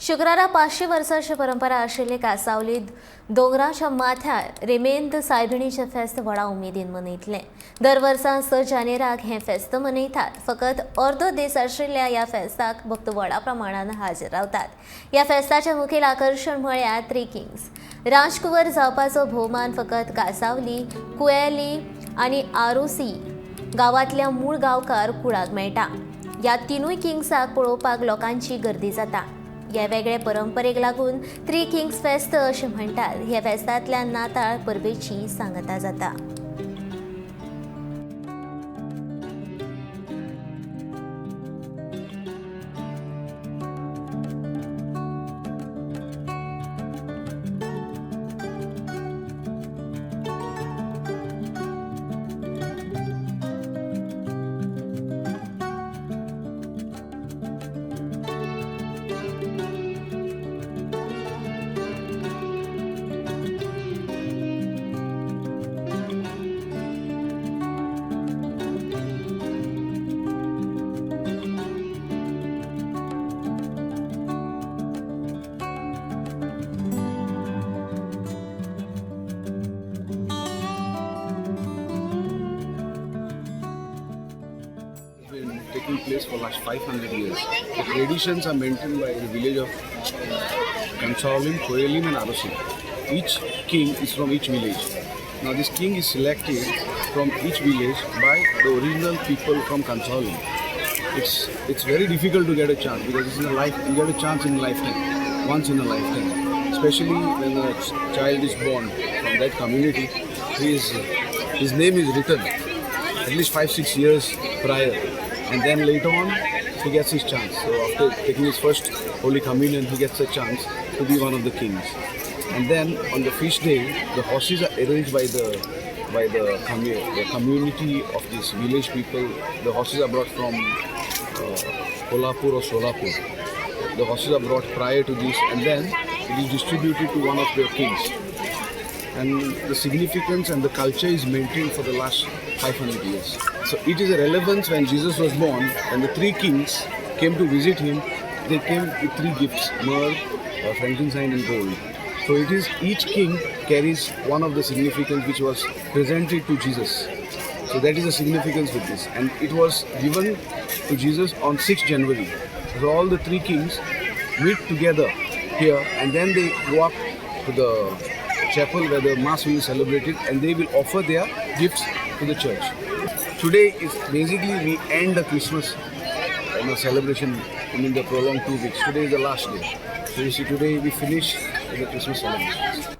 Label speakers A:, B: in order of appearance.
A: शुक्रारा 500 वर्सांची परंपरा आशिल्ले कांसावली दोंगराच्या माथ्यार रेमेंत सायबिणीचे फेस्त व्हडा उमेदीन मनयतले। दर वर्सा 6 जानेराक हे फेस्त मनयतात। फकत अर्दो दीस आशिल्ल्या ह्या फेस्ताक भक्त व्हडा प्रमाणात हाजीर रावतात। ह्या फेस्ताचे मुखेल आकर्षण म्हळ्यार 3 किंग्स। राजकुंवर जावपाचो भोवमान फकत कांसावली, कुयेली आनी आरोसी गांवांतल्या मूळ गांवकार कुळाक मेळटा। ह्या तिनूय किंग्साक पळोवपाक लोकांची गर्दी जाता। ह्या वेगळे परंपरेक लागून 3 किंग्स फेस्त अशें म्हणटात। ह्या फेस्तांतल्यान नाताळ परबेची सांगता जाता।
B: Taking place for last 500 years. The traditions are maintained by the village of Cansaulim, and Arosi. Each king is from each village. Now this king is selected from each village by the original people from Cansaulim. It's very difficult to get a chance because it's in a life. You get a chance in a lifetime, once in a lifetime. Especially when a child is born from that community, his name is written at least 5-6 years prior. And then later on, he gets his chance. So after taking his first Holy Communion, he gets a chance to be one of the kings. And then on the feast day, the horses are arranged by the community of this village people. The horses are brought from Kolhapur or Solapur. The horses are brought prior to this, and then it is distributed to one of the kings. And the significance and the culture is maintained for the last 500 years. So it is a relevance when Jesus was born, and the 3 kings came to visit him. They came with 3 gifts: myrrh, frankincense and gold. So it is each king carries one of the significance which was presented to Jesus. So that is the significance with this, and it was given to Jesus on 6th January. So all the 3 kings meet together here, and then they go up to the chapel where the mass will be celebrated, and they will offer their gifts to the church. Today is basically we end the Christmas celebration in the prolonged 2 weeks. Today is the last day. So you see, today we finish the Christmas celebration.